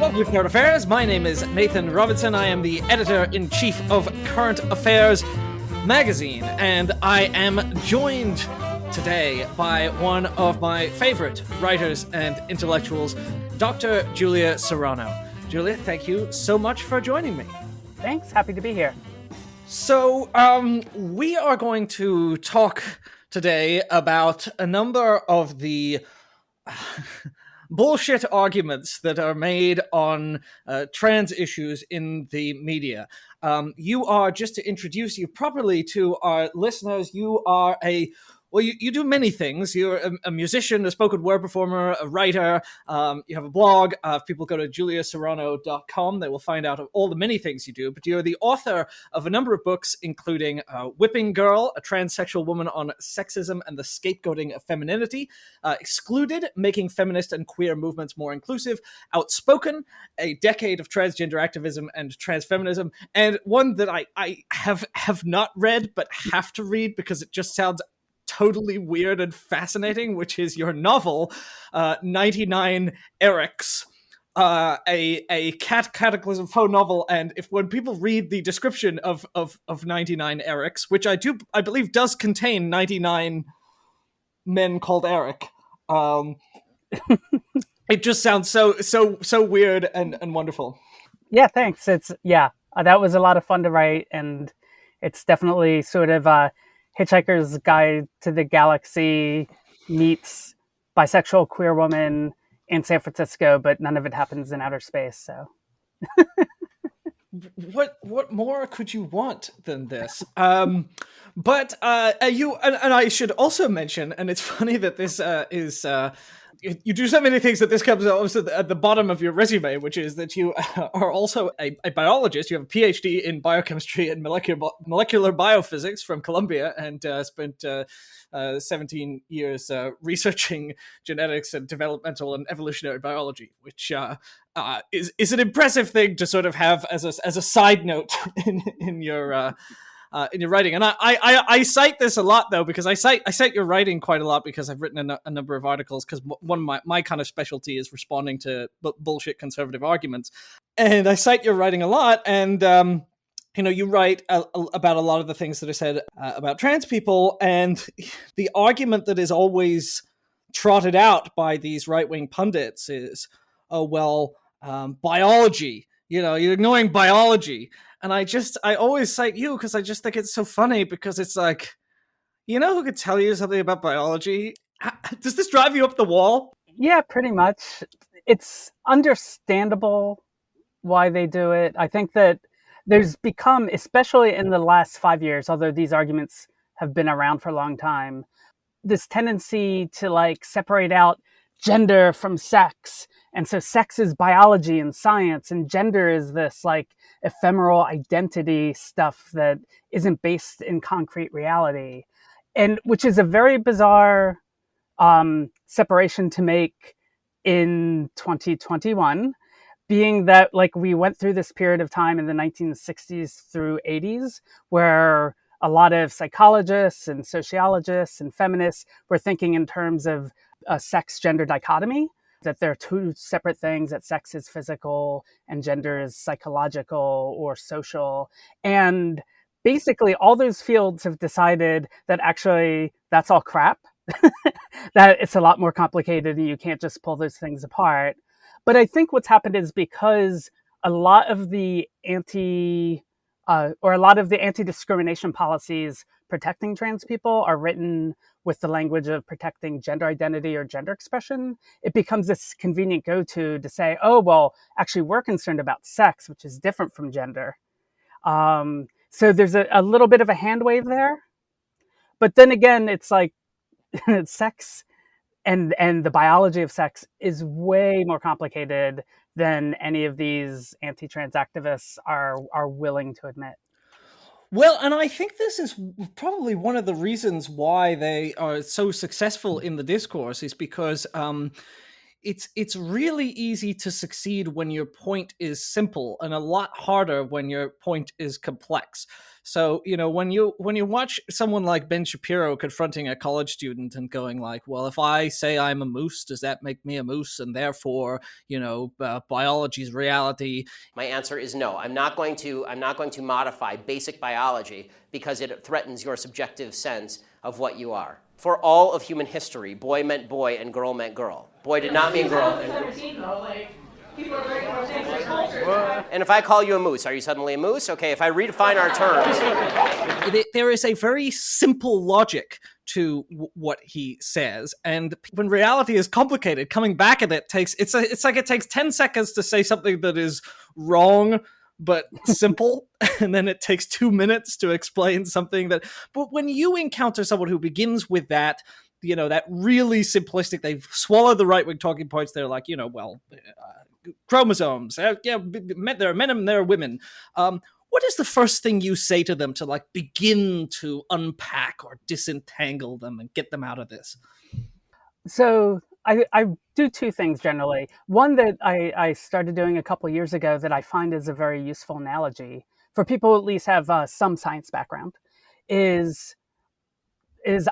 Welcome to Current Affairs. My name is Nathan Robinson. I am the editor-in-chief of Current Affairs magazine, and I am joined today by one of my favorite writers and intellectuals, Dr. Julia Serrano. Julia, thank you so much for joining me. Thanks. Happy to be here. So, we are going to talk today about a number of the bullshit arguments that are made on trans issues in the media. You are, just to introduce you properly to our listeners, you are you do many things. You're a musician, a spoken word performer, a writer. You have a blog. If people go to juliaserrano.com, they will find out of all the many things you do. But you're the author of a number of books, including Whipping Girl, a transsexual woman on sexism and the scapegoating of femininity, Excluded, making feminist and queer movements more inclusive, Outspoken, a decade of transgender activism and transfeminism, and one that I have not read but have to read because it just sounds totally weird and fascinating, which is your novel, 99 Erics, a cat cataclysm faux novel. And when people read the description of 99 Erics, which I believe does contain 99 men called Eric, it just sounds so weird and wonderful. Yeah, thanks. That was a lot of fun to write, and it's definitely sort of Hitchhiker's Guide to the Galaxy meets bisexual queer woman in San Francisco, but none of it happens in outer space. So, what more could you want than this? But you and I should also mention, and it's funny that this is. You do so many things that this comes also at the bottom of your resume, which is that you are also a biologist. You have a PhD in biochemistry and molecular biophysics from Columbia, and spent 17 years researching genetics and developmental and evolutionary biology, which is an impressive thing to sort of have as a side note in your writing. And I cite this a lot, though, because I cite your writing quite a lot, because I've written a number of articles, because one of my kind of specialty is responding to bullshit conservative arguments. And I cite your writing a lot, and you write about a lot of the things that are said about trans people, and the argument that is always trotted out by these right-wing pundits is, oh, well, biology, you're ignoring biology. And I always cite you because I just think it's so funny, because it's like, who could tell you something about biology? Does this drive you up the wall? Yeah, pretty much. It's understandable why they do it. I think that there's become, especially in the last 5 years, although these arguments have been around for a long time, this tendency to separate out gender from sex. And so sex is biology and science, and gender is this ephemeral identity stuff that isn't based in concrete reality, and which is a very bizarre separation to make in 2021, being that we went through this period of time in the 1960s through 80s where a lot of psychologists and sociologists and feminists were thinking in terms of a sex-gender dichotomy, that they're two separate things, that sex is physical and gender is psychological or social. And basically all those fields have decided that actually that's all crap, that it's a lot more complicated and you can't just pull those things apart. But I think what's happened is because a lot of the anti-discrimination policies protecting trans people are written with the language of protecting gender identity or gender expression, it becomes this convenient go-to to say, oh, well, actually we're concerned about sex, which is different from gender. So there's a little bit of a hand wave there. But then again, it's sex and the biology of sex is way more complicated than any of these anti-trans activists are willing to admit. Well, and I think this is probably one of the reasons why they are so successful in the discourse, is because it's really easy to succeed when your point is simple, and a lot harder when your point is complex. So, when you watch someone like Ben Shapiro confronting a college student and going like, well, if I say I'm a moose, does that make me a moose, and therefore, biology's reality? My answer is no. I'm not going to modify basic biology because it threatens your subjective sense of what you are. For all of human history, boy meant boy and girl meant girl. Boy did not mean girl. And if I call you a moose, are you suddenly a moose? Okay, if I redefine our terms. There is a very simple logic to what he says, and when reality is complicated, coming back at it it's like it takes 10 seconds to say something that is wrong but simple, and then it takes 2 minutes to explain something that. But when you encounter someone who begins with that, that really simplistic, they've swallowed the right-wing talking points, they're like, chromosomes, there are men and there are women. What is the first thing you say to them to like begin to unpack or disentangle them and get them out of this? So I do two things generally. One that I started doing a couple years ago that I find is a very useful analogy for people who at least have some science background is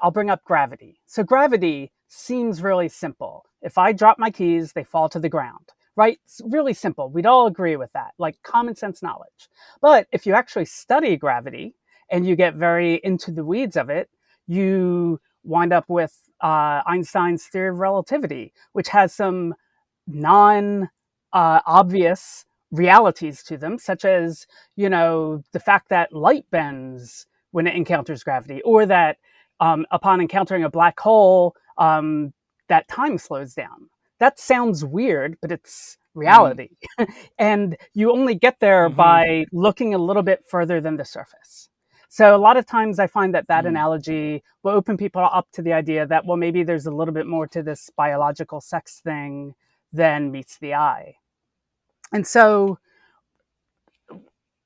I'll bring up gravity. So gravity seems really simple. If I drop my keys, they fall to the ground, right? It's really simple. We'd all agree with that, like common sense knowledge. But if you actually study gravity and you get very into the weeds of it, you wind up with Einstein's theory of relativity, which has some non-obvious realities to them, such as, the fact that light bends when it encounters gravity, or that upon encountering a black hole, that time slows down. That sounds weird, but it's reality. And you only get there by looking a little bit further than the surface. So a lot of times I find that analogy will open people up to the idea that, well, maybe there's a little bit more to this biological sex thing than meets the eye. And so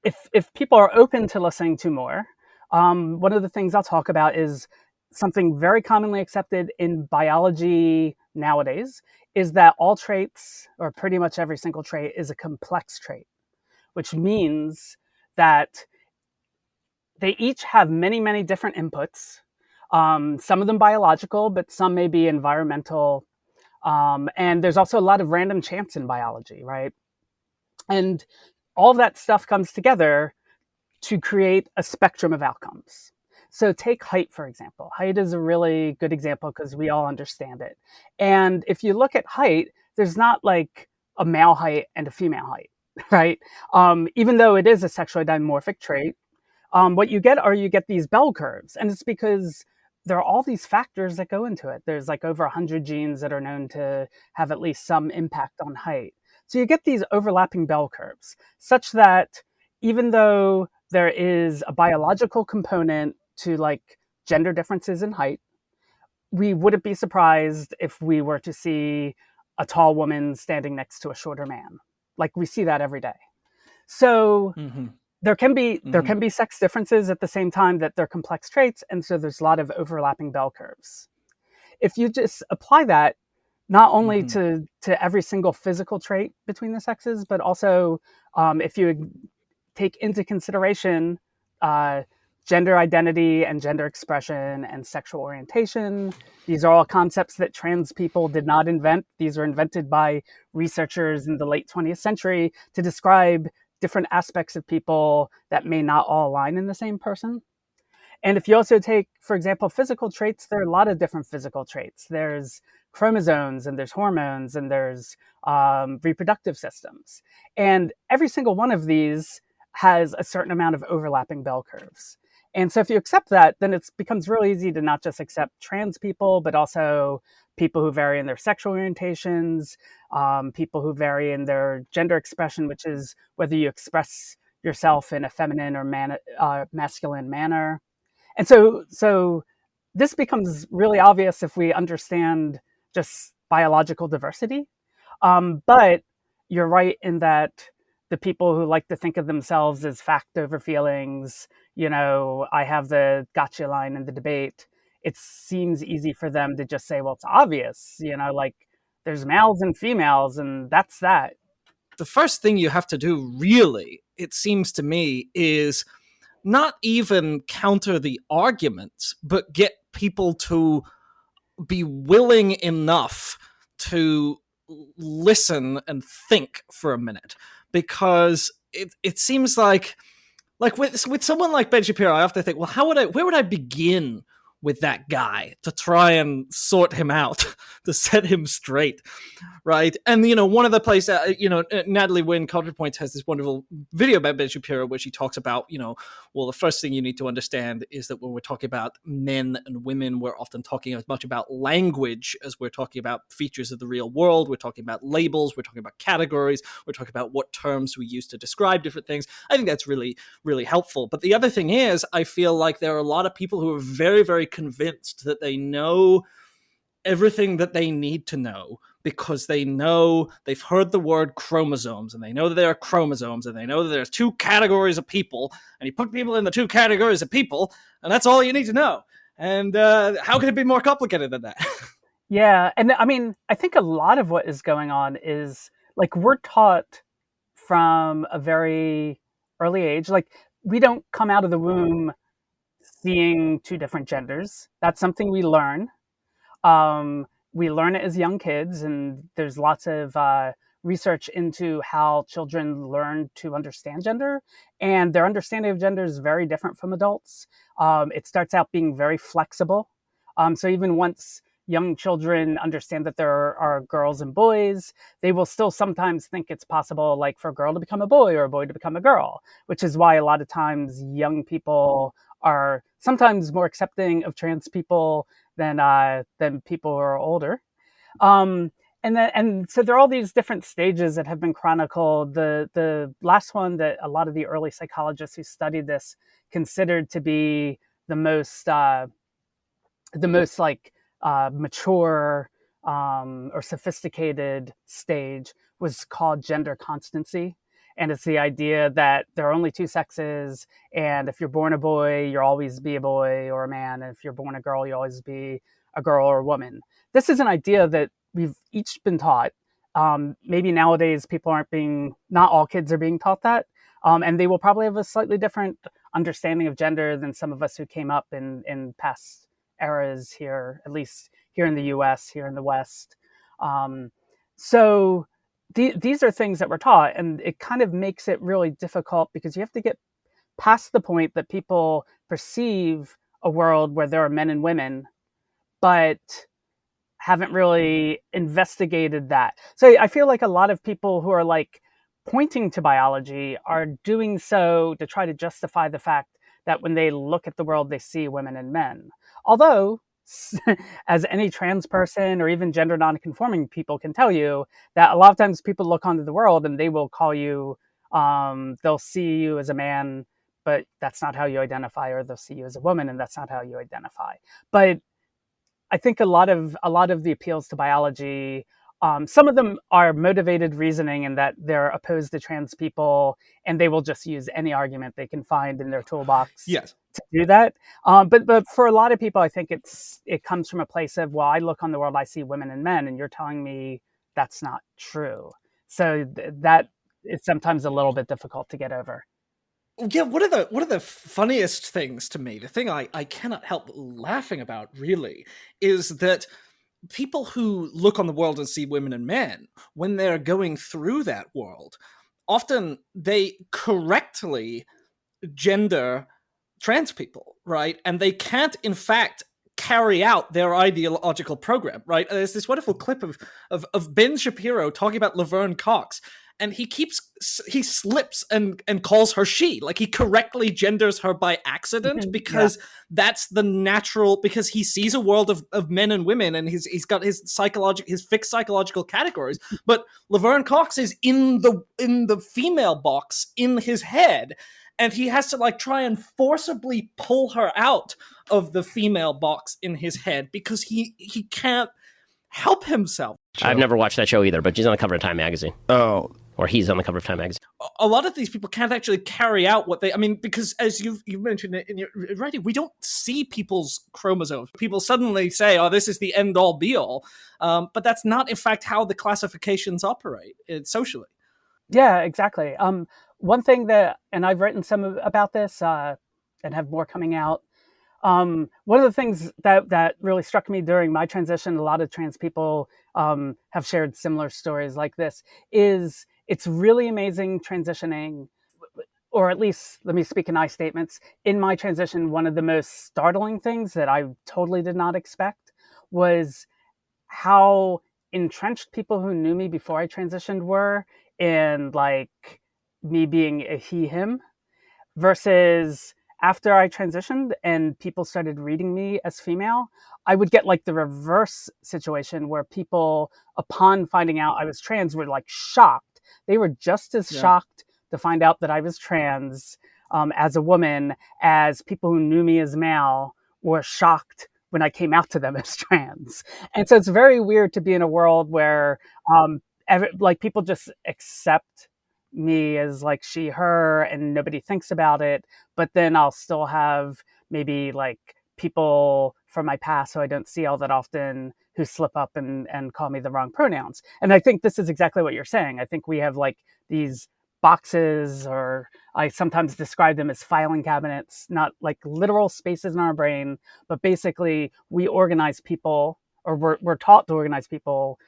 if people are open to listening to more, one of the things I'll talk about is something very commonly accepted in biology nowadays is that all traits, or pretty much every single trait, is a complex trait, which means that they each have many, many different inputs. Some of them biological, but some may be environmental. And there's also a lot of random chance in biology, right? And all of that stuff comes together to create a spectrum of outcomes. So take height, for example. Height is a really good example because we all understand it. And if you look at height, there's not like a male height and a female height, right? Even though it is a sexually dimorphic trait, what you get these bell curves. And it's because there are all these factors that go into it. There's like over 100 genes that are known to have at least some impact on height. So you get these overlapping bell curves, such that even though there is a biological component to like gender differences in height, we wouldn't be surprised if we were to see a tall woman standing next to a shorter man. Like we see that every day. So there can be sex differences at the same time that they're complex traits, and so there's a lot of overlapping bell curves. If you just apply that not only to every single physical trait between the sexes, but also if you take into consideration gender identity and gender expression and sexual orientation. These are all concepts that trans people did not invent. These are invented by researchers in the late 20th century to describe different aspects of people that may not all align in the same person. And if you also take, for example, physical traits, there are a lot of different physical traits. There's chromosomes, and there's hormones, and there's reproductive systems. And every single one of these has a certain amount of overlapping bell curves. And so if you accept that, then it becomes really easy to not just accept trans people, but also people who vary in their sexual orientations, people who vary in their gender expression, which is whether you express yourself in a feminine or masculine manner. And so this becomes really obvious if we understand just biological diversity. But you're right in that the people who like to think of themselves as fact over feelings, I have the gotcha line in the debate. It seems easy for them to just say, well, it's obvious, like there's males and females, and that's that. The first thing you have to do, really, it seems to me, is not even counter the arguments, but get people to be willing enough to listen and think for a minute, because it seems like with someone like Ben Shapiro, I have to think, well, where would I begin with that guy to try and sort him out, to set him straight, right? And, one of the places, Natalie Wynn, ContraPoints, has this wonderful video about Ben Shapiro where she talks about, well, the first thing you need to understand is that when we're talking about men and women, we're often talking as much about language as we're talking about features of the real world. We're talking about labels. We're talking about categories. We're talking about what terms we use to describe different things. I think that's really, really helpful. But the other thing is, I feel like there are a lot of people who are very, very convinced that they know everything that they need to know, because they've heard the word chromosomes, and they know that there are chromosomes, and they know that there's two categories of people, and you put people in the two categories of people, and that's all you need to know. And how can it be more complicated than that? Yeah. And I mean, I think a lot of what is going on is, like, we're taught from a very early age, like, we don't come out of the womb seeing two different genders. That's something we learn. We learn it as young kids, and there's lots of research into how children learn to understand gender, and their understanding of gender is very different from adults. It starts out being very flexible. So even once young children understand that there are girls and boys, they will still sometimes think it's possible, like, for a girl to become a boy or a boy to become a girl, which is why a lot of times young people are sometimes more accepting of trans people than people who are older. And so there are all these different stages that have been chronicled. The last one that a lot of the early psychologists who studied this considered to be the most mature or sophisticated stage was called gender constancy. And it's the idea that there are only two sexes, and if you're born a boy, you'll always be a boy or a man, and if you're born a girl, you'll always be a girl or a woman. This is an idea that we've each been taught. Maybe nowadays not all kids are being taught that, and they will probably have a slightly different understanding of gender than some of us who came up in past eras here, at least here in the US, here in the West. So these are things that we're taught, and it kind of makes it really difficult, because you have to get past the point that people perceive a world where there are men and women, but haven't really investigated that. So I feel like a lot of people who are, like, pointing to biology are doing so to try to justify the fact that when they look at the world, they see women and men. Although, as any trans person or even gender non-conforming people can tell you, that a lot of times people look onto the world and they will call you, they'll see you as a man, but that's not how you identify, or they'll see you as a woman and that's not how you identify. But I think a lot of the appeals to biology, some of them are motivated reasoning, in that they're opposed to trans people and they will just use any argument they can find in their toolbox. Yes. To do that. But for a lot of people, I think it comes from a place of, well, I look on the world, I see women and men, and you're telling me that's not true. So that is sometimes a little bit difficult to get over. Yeah, one of the funniest things to me, the thing I cannot help laughing about, really, is that people who look on the world and see women and men, when they're going through that world, often they correctly gender trans people, right? And they can't, in fact, carry out their ideological program, right? There's this wonderful clip of Ben Shapiro talking about Laverne Cox, and he slips and calls her she. Like, he correctly genders her by accident, because that's the natural, because he sees a world of men and women, and he's got his fixed psychological categories. But Laverne Cox is in the female box in his head, and he has to, like, try and forcibly pull her out of the female box in his head, because he can't help himself. I've never watched that show either, but she's on the cover of Time magazine. Oh, or he's on the cover of Time magazine. A lot of these people can't actually carry out what they, I mean, because as you've mentioned in your writing, we don't see people's chromosomes. People suddenly say, oh, this is the end all be all. But that's not, in fact, how the classifications operate socially. Yeah, exactly. One thing that, and I've written some about this and have more coming out. One of the things that really struck me during my transition, a lot of trans people have shared similar stories like this, is it's really amazing transitioning, or at least let me speak in I statements. In my transition, one of the most startling things that I totally did not expect was how entrenched people who knew me before I transitioned were in like me being a he, him, versus after I transitioned and people started reading me as female, I would get like the reverse situation where people, upon finding out I was trans, were like shocked. They were just as shocked to find out that I was trans as a woman as people who knew me as male were shocked when I came out to them as trans. And so it's very weird to be in a world where like people just accept me as like she, her, and nobody thinks about it. But then I'll still have maybe like people from my past who I don't see all that often who slip up and call me the wrong pronouns. And I think this is exactly what you're saying. I think we have like these boxes, or I sometimes describe them as filing cabinets, not like literal spaces in our brain, but basically we organize people, or we're taught to organize people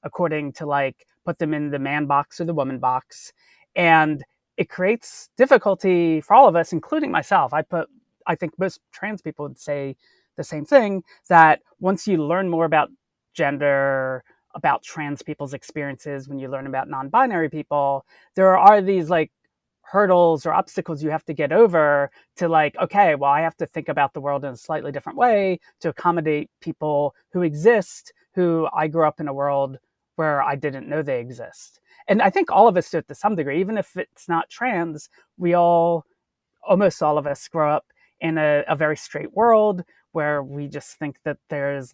according to like put them in the man box or the woman box. And it creates difficulty for all of us, including myself. I think most trans people would say the same thing, that once you learn more about gender, about trans people's experiences, when you learn about non-binary people, there are these like hurdles or obstacles you have to get over to like, okay, well, I have to think about the world in a slightly different way to accommodate people who exist, who I grew up in a world where I didn't know they exist. And I think all of us do it to some degree, even if it's not trans, almost all of us grow up in a very straight world where we just think that there's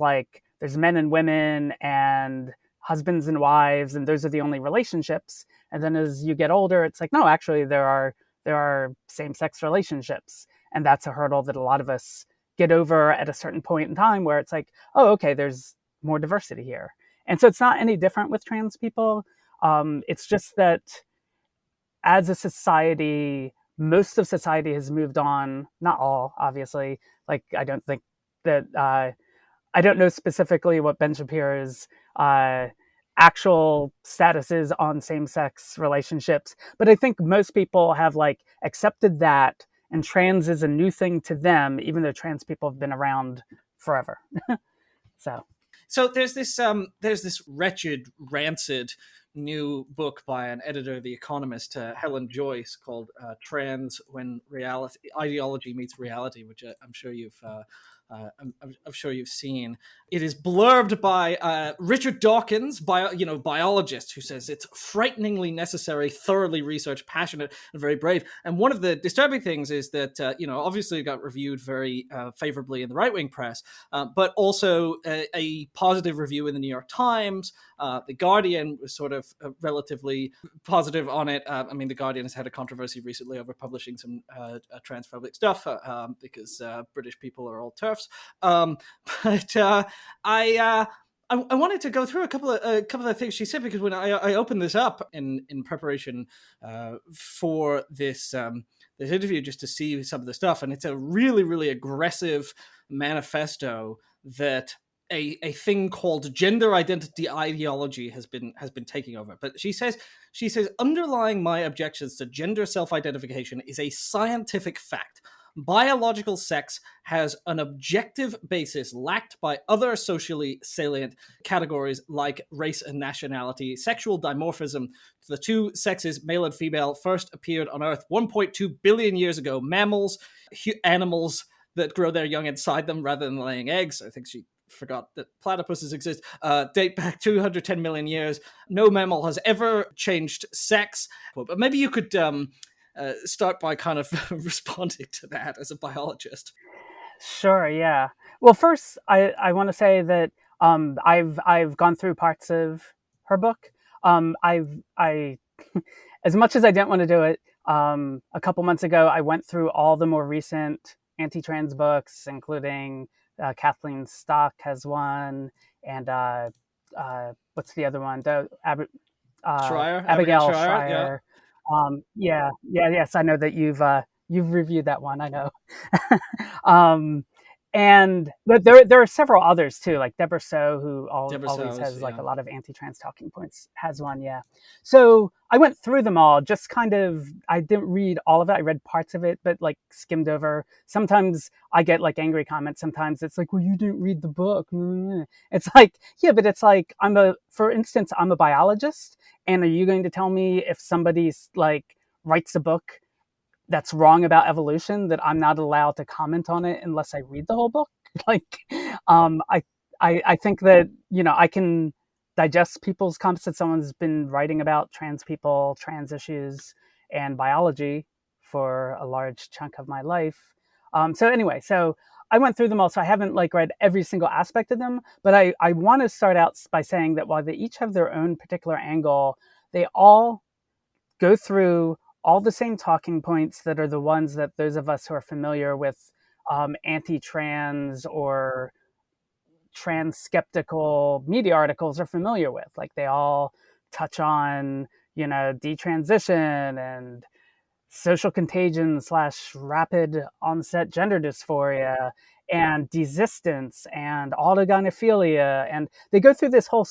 men and women and husbands and wives, and those are the only relationships. And then as you get older, it's like, no, actually there are same-sex relationships. And that's a hurdle that a lot of us get over at a certain point in time where it's like, oh, okay, there's more diversity here. And so it's not any different with trans people. It's just that as a society, most of society has moved on, not all, obviously. Like, I don't think that, I don't know specifically what Ben Shapiro's actual status is on same-sex relationships, but I think most people have like accepted that, and trans is a new thing to them, even though trans people have been around forever. So there's this wretched, rancid new book by an editor of The Economist, Helen Joyce, called "Trans When Ideology Meets Reality," which I'm sure you've seen. It is blurbed by Richard Dawkins, biologist, who says it's frighteningly necessary, thoroughly researched, passionate, and very brave. And one of the disturbing things is that obviously it got reviewed very favorably in the right-wing press, but also a positive review in the New York Times. The Guardian was sort of relatively positive on it. The Guardian has had a controversy recently over publishing some transphobic stuff because British people are all TERFs. But I wanted to go through a couple of things she said, because when I opened this up in preparation for this interview, just to see some of the stuff, and it's a really, really aggressive manifesto that a thing called gender identity ideology has been taking over. But she says underlying my objections to gender self-identification is a scientific fact. Biological sex has an objective basis lacked by other socially salient categories like race and nationality. Sexual dimorphism, the two sexes, male and female, first appeared on Earth 1.2 billion years ago. Mammals, animals that grow their young inside them rather than laying eggs. I think she forgot that platypuses exist, date back 210 million years. No mammal has ever changed sex. But maybe you could start by kind of responding to that as a biologist. Sure, yeah. Well, first, I want to say that I've gone through parts of her book. I as much as I didn't want to do it, a couple months ago, I went through all the more recent anti-trans books, including Kathleen Stock has one, and what's the other one? Abigail Schreier, yeah. Schreier. Yes, I know that you've reviewed that one. I know. But there are several others too, like Deborah So, who always has like a lot of anti-trans talking points, has one. Yeah. So I went through them all, just kind of, I didn't read all of it. I read parts of it, but like skimmed over. Sometimes I get like angry comments. Sometimes it's like, well, you didn't read the book. It's like, yeah, but it's like, for instance, I'm a biologist. And are you going to tell me if somebody's like writes a book that's wrong about evolution that I'm not allowed to comment on it unless I read the whole book? Like, I think that, I can digest people's comments, that someone's been writing about trans people, trans issues, and biology for a large chunk of my life. So I went through them all, so I haven't like read every single aspect of them, but I want to start out by saying that while they each have their own particular angle, they all go through all the same talking points that are the ones that those of us who are familiar with anti-trans or trans skeptical media articles are familiar with. Like they all touch on, detransition and social contagion / rapid onset gender dysphoria and desistance and autogynephilia. And they go through this whole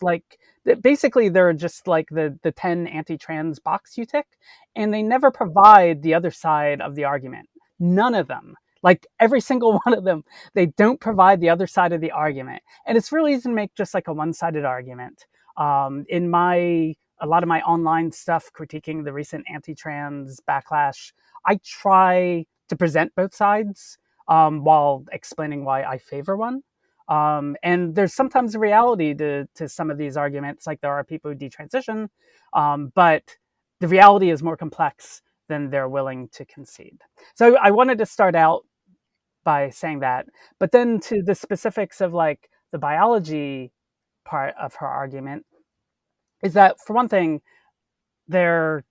like basically they're just like the 10 anti-trans box you tick, and they never provide the other side of the argument. None of them, like every single one of them, they don't provide the other side of the argument. And it's really easy to make just like a one-sided argument. In a lot of my online stuff critiquing the recent anti-trans backlash, I try to present both sides while explaining why I favor one. And there's sometimes a reality to some of these arguments, like there are people who detransition, but the reality is more complex than they're willing to concede. So I wanted to start out by saying that, but then to the specifics of like the biology part of her argument is that, for one thing, they're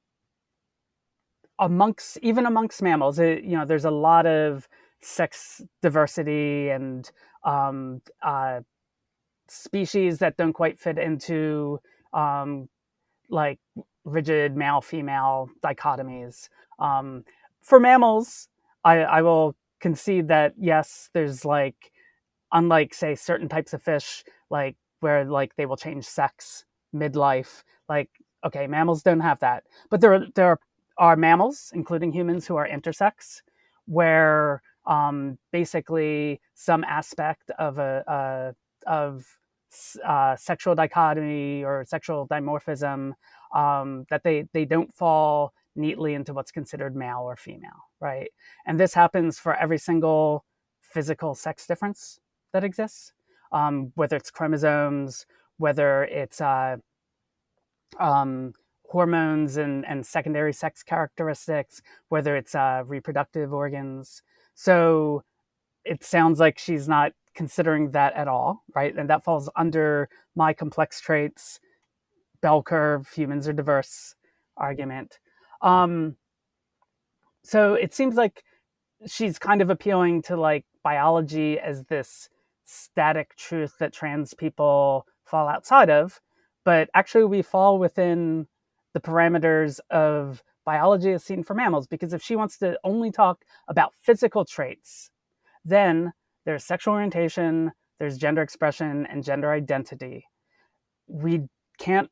amongst mammals, there's a lot of sex diversity and species that don't quite fit into like rigid male-female dichotomies. For mammals, I will concede that yes, there's like, unlike say certain types of fish, like where like they will change sex midlife, like okay, mammals don't have that, but there are mammals, including humans, who are intersex, where basically some aspect of sexual dichotomy or sexual dimorphism, that they don't fall neatly into what's considered male or female, right? And this happens for every single physical sex difference that exists, whether it's chromosomes, whether it's hormones and secondary sex characteristics, whether it's reproductive organs. So it sounds like she's not considering that at all, right? And that falls under my complex traits, bell curve, humans are diverse argument. So it seems like she's kind of appealing to like biology as this static truth that trans people fall outside of, but actually we fall within the parameters of biology as seen for mammals, because if she wants to only talk about physical traits, then there's sexual orientation, there's gender expression, and gender identity. We can't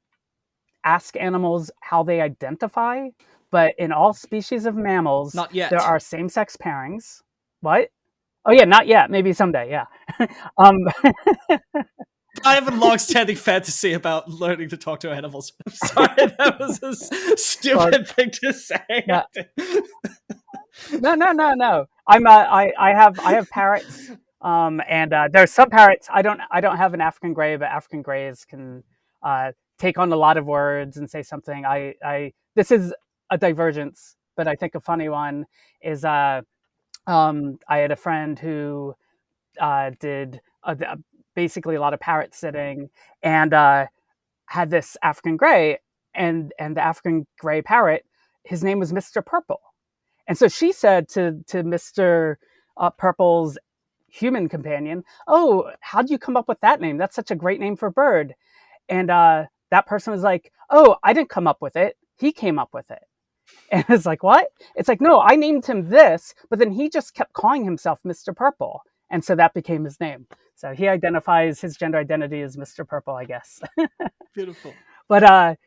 ask animals how they identify, but in all species of mammals, Not yet. there are same-sex pairings. What? Oh yeah, not yet. Maybe someday. Yeah. I have a long-standing fantasy about learning to talk to animals. I'm sorry, that was a stupid thing to say. Yeah. No. I have parrots, and there's some parrots. I don't have an African gray, but African grays can take on a lot of words and say something. This is a divergence, but I think a funny one is I had a friend who did basically a lot of parrot sitting, and had this African gray, and the African gray parrot, his name was Mr. Purple. And so she said to Mr. Purple's human companion, "Oh, how did you come up with that name? That's such a great name for a bird." And that person was like, "Oh, I didn't come up with it. He came up with it." And it's like, what? It's like, no, I named him this, but then he just kept calling himself Mr. Purple. And so that became his name. So he identifies his gender identity as Mr. Purple, I guess. Beautiful. But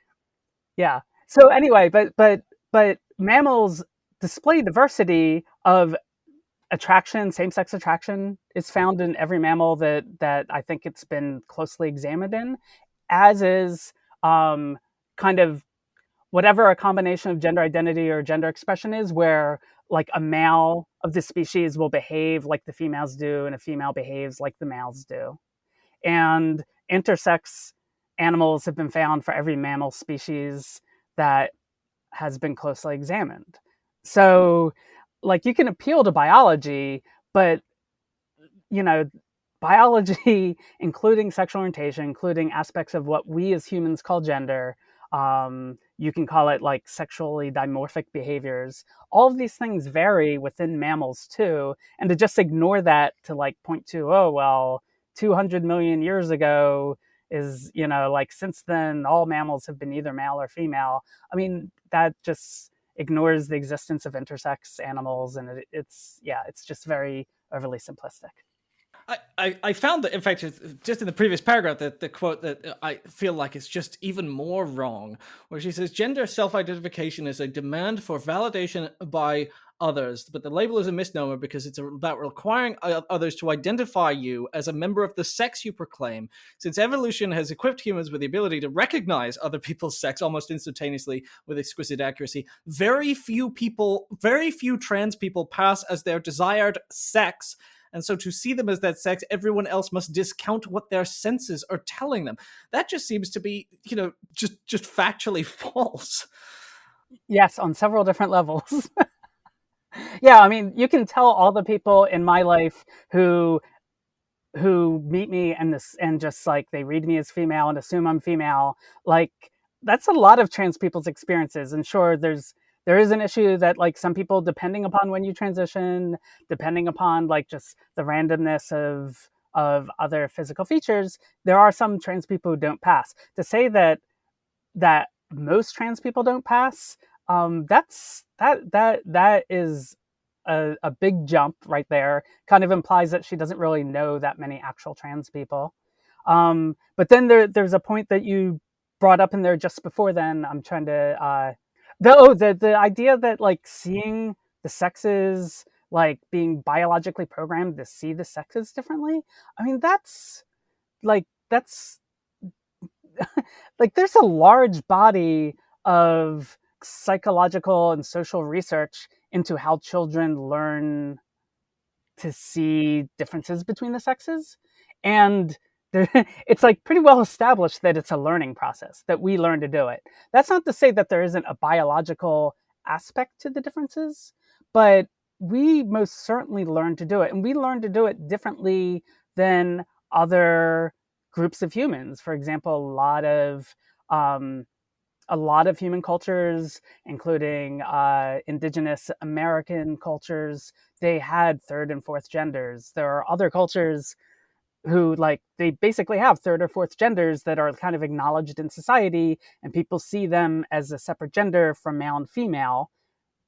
yeah. So anyway, but mammals display diversity of attraction. Same-sex attraction is found in every mammal that I think it's been closely examined in, as is kind of whatever a combination of gender identity or gender expression is, where like a male of the species will behave like the females do and a female behaves like the males do. And intersex animals have been found for every mammal species that has been closely examined. So like you can appeal to biology, but you know, biology, including sexual orientation, including aspects of what we as humans call gender, you can call it like sexually dimorphic behaviors. All of these things vary within mammals too. And to just ignore that to like point to, oh, well, 200 million years ago is, you know, like since then, all mammals have been either male or female. I mean, that just ignores the existence of intersex animals. And it's just very overly simplistic. I found that, in fact, just in the previous paragraph, that the quote that I feel like is just even more wrong, where she says, gender self-identification is a demand for validation by others, but the label is a misnomer because it's about requiring others to identify you as a member of the sex you proclaim. Since evolution has equipped humans with the ability to recognize other people's sex almost instantaneously with exquisite accuracy, very few trans people pass as their desired sex. And so to see them as that sex, everyone else must discount what their senses are telling them. That just seems to be, just factually false. Yes, on several different levels. Yeah, I mean, you can tell all the people in my life who meet me and just like they read me as female and assume I'm female. Like that's a lot of trans people's experiences. And sure, there is an issue that like some people, depending upon when you transition, depending upon like just the randomness of other physical features, there are some trans people who don't pass. To say that most trans people don't pass, that is a big jump right there. Kind of implies that she doesn't really know that many actual trans people. But then there's a point that you brought up in there just before then. I'm trying to the idea that like seeing the sexes, like being biologically programmed to see the sexes differently. I mean, that's like there's a large body of psychological and social research into how children learn to see differences between the sexes. And it's like pretty well established that it's a learning process, that we learn to do it. That's not to say that there isn't a biological aspect to the differences, but we most certainly learn to do it. And we learn to do it differently than other groups of humans. For example, a lot of human cultures, including indigenous American cultures, they had third and fourth genders. There are other cultures who they basically have third or fourth genders that are kind of acknowledged in society, and people see them as a separate gender from male and female,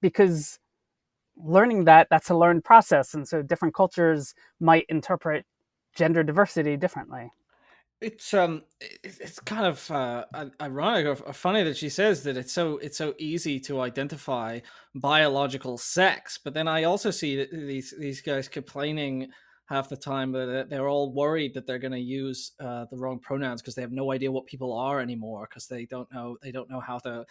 because learning that's a learned process. And so different cultures might interpret gender diversity differently. It's kind of ironic or funny that she says that it's so easy to identify biological sex, but then I also see that these guys complaining half the time that they're all worried that they're going to use the wrong pronouns because they have no idea what people are anymore, because they don't know how to,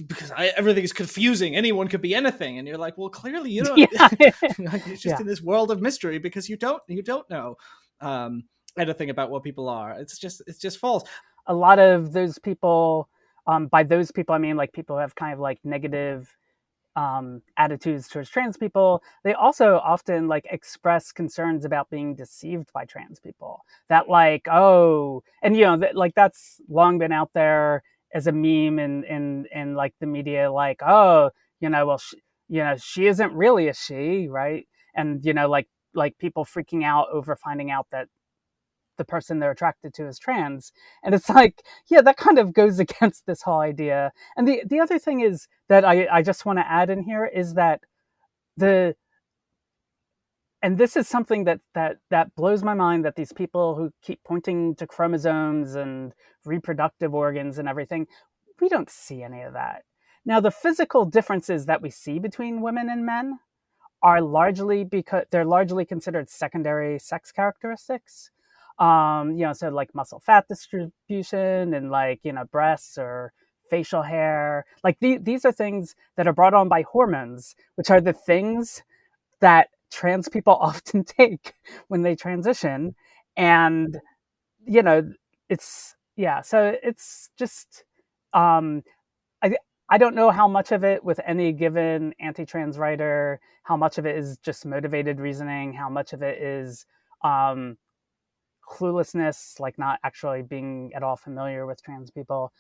because everything is confusing. Anyone could be anything, and you're like, well, clearly you don't. Yeah. It's just in this world of mystery because you don't know anything about what people are. It's just false. A lot of those people, by those people I mean like people who have kind of like negative attitudes towards trans people, they also often express concerns about being deceived by trans people. That and that's long been out there. as a meme in like the media, like, oh, well, she isn't really a she, right? And like people freaking out over finding out that the person they're attracted to is trans. And it's like, yeah, that kind of goes against this whole idea. And the other thing is that I just want to add in here is that and this is something that blows my mind, that these people who keep pointing to chromosomes and reproductive organs and everything, we don't see any of that. Now, the physical differences that we see between women and men are largely because they're largely considered secondary sex characteristics. So like muscle fat distribution and like, breasts or facial hair. Like these are things that are brought on by hormones, which are the things that trans people often take when they transition. And, so it's just, I, I don't know how much of it with any given anti-trans writer, how much of it is just motivated reasoning, how much of it is cluelessness, like not actually being at all familiar with trans people.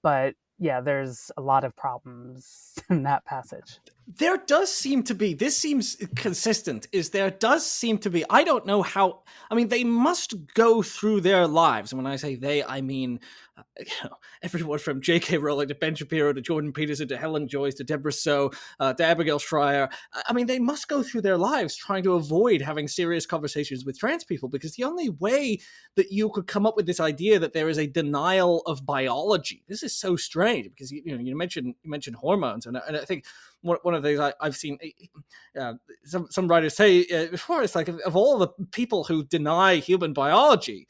But yeah, there's a lot of problems in that passage. There does seem to be, this seems consistent, is there does seem to be, I don't know how, I mean, they must go through their lives. And when I say they, I mean, everyone from J.K. Rowling to Ben Shapiro to Jordan Peterson to Helen Joyce to Deborah So to Abigail Schreier. I mean, they must go through their lives trying to avoid having serious conversations with trans people, because the only way that you could come up with this idea that there is a denial of biology, this is so strange, because you mentioned hormones, and I think one of the things I've seen some writers say before, it's like, of all the people who deny human biology,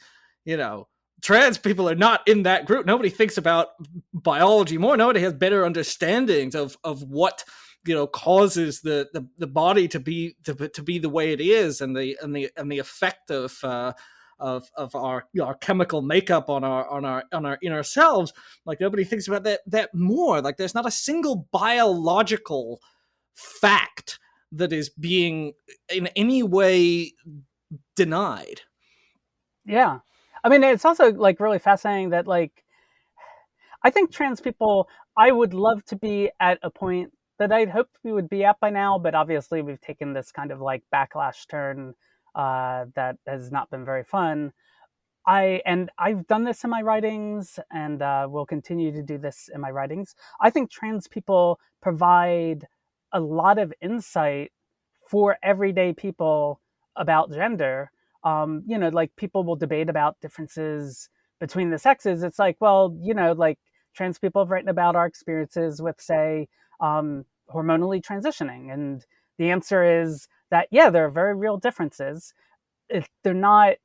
trans people are not in that group. Nobody thinks about biology more. Nobody has better understandings of what causes the body to be the way it is, and the effect of our chemical makeup on our inner selves. Like, nobody thinks about that more. Like, there's not a single biological fact that is being in any way denied. Yeah. I mean, it's also like really fascinating that, like, I think trans people, I would love to be at a point that I'd hoped we would be at by now, but obviously we've taken this kind of like backlash turn that has not been very fun. I've done this in my writings, and will continue to do this in my writings. I think trans people provide a lot of insight for everyday people about gender. Like, people will debate about differences between the sexes. It's like, well, like, trans people have written about our experiences with, say, hormonally transitioning, and the answer is that, yeah, there are very real differences. They're not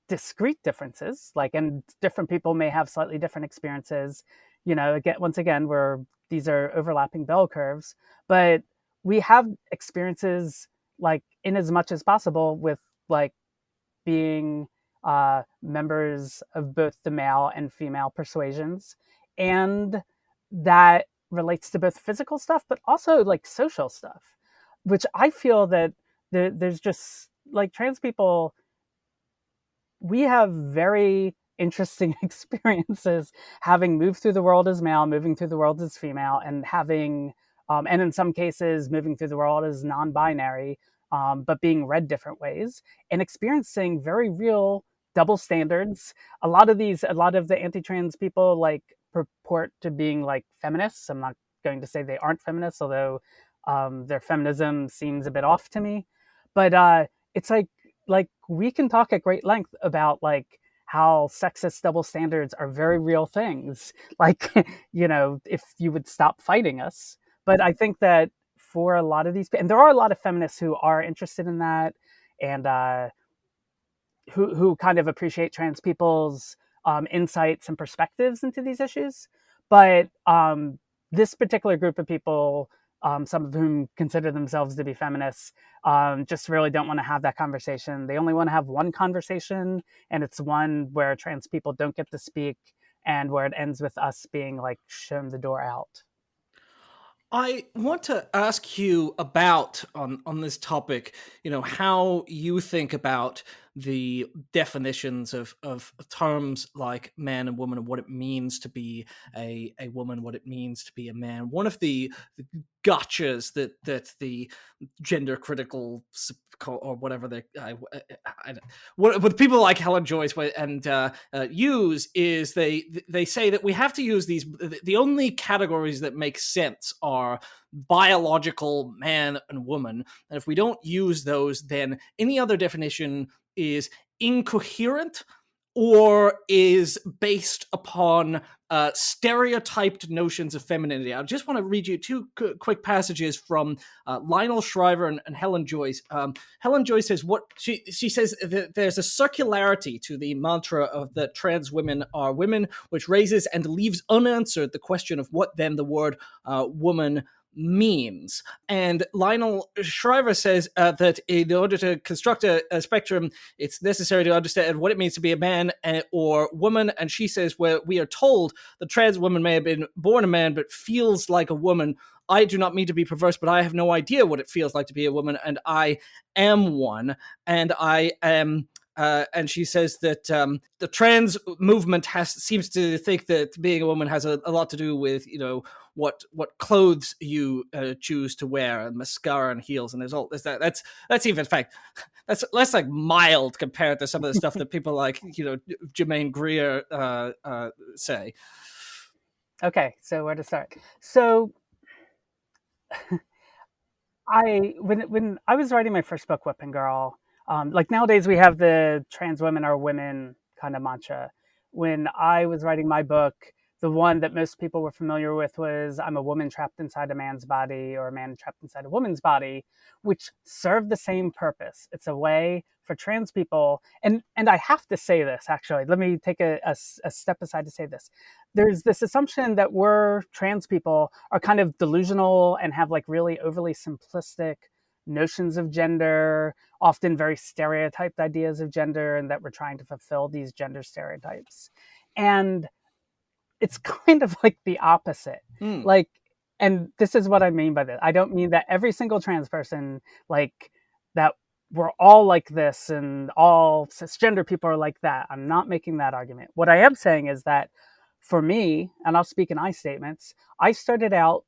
discrete differences, like, and different people may have slightly different experiences. Once again, where these are overlapping bell curves, but we have experiences, like, in as much as possible with, like, being members of both the male and female persuasions, and that relates to both physical stuff but also like social stuff, which I feel that there's just, like, trans people, we have very interesting experiences having moved through the world as male, moving through the world as female, and having and in some cases moving through the world as non-binary, but being read different ways, and experiencing very real double standards. A lot of the anti-trans people, like, purport to being like feminists. I'm not going to say they aren't feminists, although their feminism seems a bit off to me. But it's like we can talk at great length about, like, how sexist double standards are very real things. Like, if you would stop fighting us. But I think that for a lot of these, and there are a lot of feminists who are interested in that, and who kind of appreciate trans people's insights and perspectives into these issues. But this particular group of people, some of whom consider themselves to be feminists, just really don't want to have that conversation. They only want to have one conversation, and it's one where trans people don't get to speak, and where it ends with us being, like, shown the door out. I want to ask you about, on this topic, how you think about the definitions of terms like man and woman and what it means to be a woman, what it means to be a man. One of the gotchas that the gender critical or whatever what people like Helen Joyce and use is they say that we have to use the only categories that make sense are biological man and woman, and if we don't use those, then any other definition is incoherent or is based upon stereotyped notions of femininity. I just want to read you two quick passages from Lionel Shriver and Helen Joyce. Helen Joyce says she says that there's a circularity to the mantra of that trans women are women, which raises and leaves unanswered the question of what then the word woman means. And Lionel Shriver says that in order to construct a spectrum, it's necessary to understand what it means to be a man or woman. And she says, where we are told the trans woman may have been born a man but feels like a woman. I do not mean to be perverse, but I have no idea what it feels like to be a woman, and I am one, and I am. And she says that the trans movement seems to think that being a woman has a lot to do with, what clothes you choose to wear, and mascara and heels, and there's that's even, in fact, that's less like mild compared to some of the stuff that people like Jermaine Greer say. Okay, so where to start? So when I was writing my first book, Whipping Girl, like nowadays we have the trans women are women kind of mantra. When I was writing my book, the one that most people were familiar with was I'm a woman trapped inside a man's body, or a man trapped inside a woman's body, which served the same purpose. It's a way for trans people, and I have to say this, actually. Let me take a step aside to say this. There's this assumption that we're trans people are kind of delusional and have like really overly simplistic notions of gender, often very stereotyped ideas of gender, and that we're trying to fulfill these gender stereotypes. And it's kind of like the opposite. Like, and this is what I mean by that. I don't mean that every single trans person, like, that we're all like this and all cisgender people are like that. I'm not making that argument. What I am saying is that for me, and I'll speak in I statements, I started out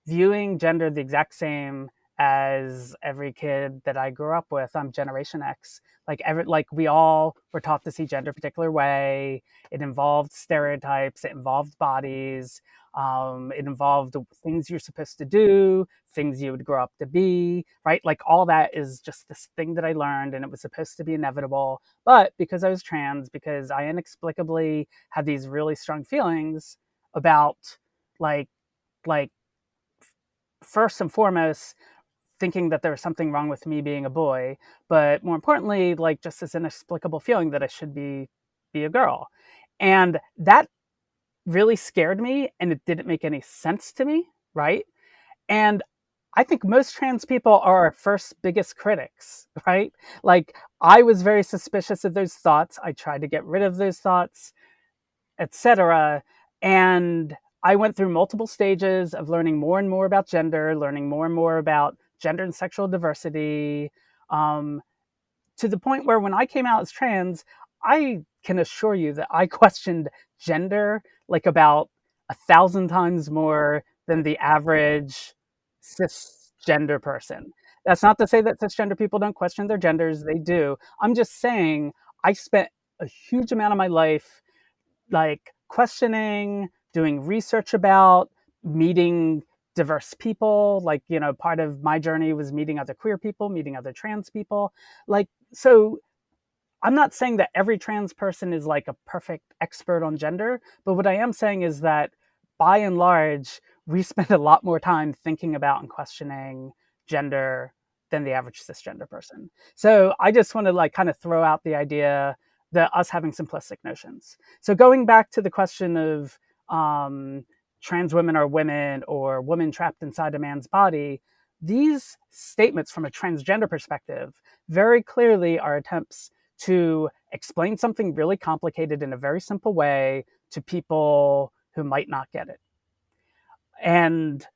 viewing gender the exact same as every kid that I grew up with. I'm Generation X. Like we all were taught to see gender a particular way. It involved stereotypes. It involved bodies. It involved things you're supposed to do, things you would grow up to be, right? Like all that is just this thing that I learned, and it was supposed to be inevitable. But because I was trans, because I inexplicably had these really strong feelings about like first and foremost, thinking that there was something wrong with me being a boy, but more importantly, like just this inexplicable feeling that I should be a girl. And that really scared me, and it didn't make any sense to me, right? And I think most trans people are our first biggest critics, right? Like I was very suspicious of those thoughts. I tried to get rid of those thoughts, etc. And I went through multiple stages of learning more and more about gender, learning more and more about gender and sexual diversity, to the point where when I came out as trans, I can assure you that I questioned gender like about 1,000 times more than the average cisgender person. That's not to say that cisgender people don't question their genders. They do. I'm just saying I spent a huge amount of my life like questioning, doing research about, meeting diverse people. Like, part of my journey was meeting other queer people, meeting other trans people. Like, so I'm not saying that every trans person is like a perfect expert on gender, but what I am saying is that by and large, we spend a lot more time thinking about and questioning gender than the average cisgender person. So I just want to like kind of throw out the idea that us having simplistic notions. So going back to the question of trans women are women, or women trapped inside a man's body, these statements from a transgender perspective very clearly are attempts to explain something really complicated in a very simple way to people who might not get it. And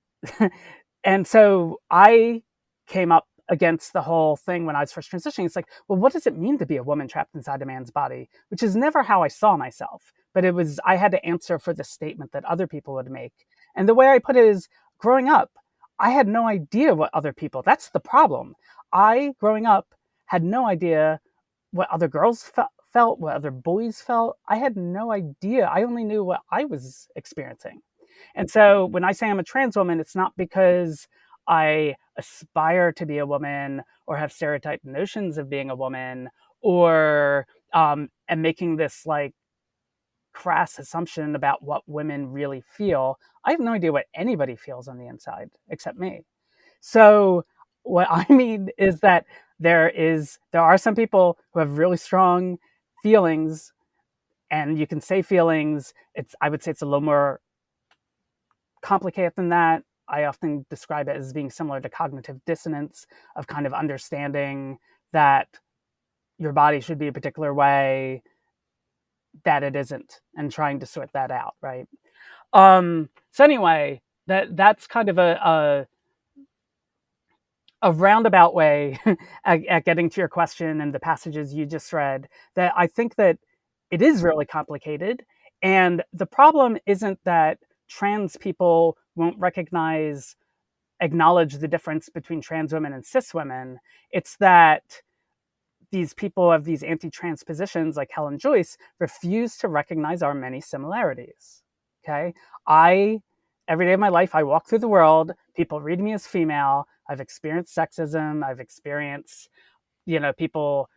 and so I came up against the whole thing when I was first transitioning. It's like, well, what does it mean to be a woman trapped inside a man's body? Which is never how I saw myself, but I had to answer for the statement that other people would make. And the way I put it is, growing up, I had no idea what other people, that's the problem. Growing up, had no idea what other girls felt, what other boys felt. I had no idea. I only knew what I was experiencing. And so when I say I'm a trans woman, it's not because I aspire to be a woman or have stereotyped notions of being a woman, or am making this like crass assumption about what women really feel. I have no idea what anybody feels on the inside except me. So what I mean is that there are some people who have really strong feelings, and you can say feelings. I would say it's a little more complicated than that. I often describe it as being similar to cognitive dissonance, of kind of understanding that your body should be a particular way, that it isn't, and trying to sort that out, right? So anyway, that's kind of a roundabout way at getting to your question and the passages you just read, that I think that it is really complicated. And the problem isn't that trans people won't acknowledge the difference between trans women and cis women. It's that these people of these anti-trans positions, like Helen Joyce, refuse to recognize our many similarities. Okay? Every day of my life, I walk through the world, people read me as female, I've experienced sexism, I've experienced, people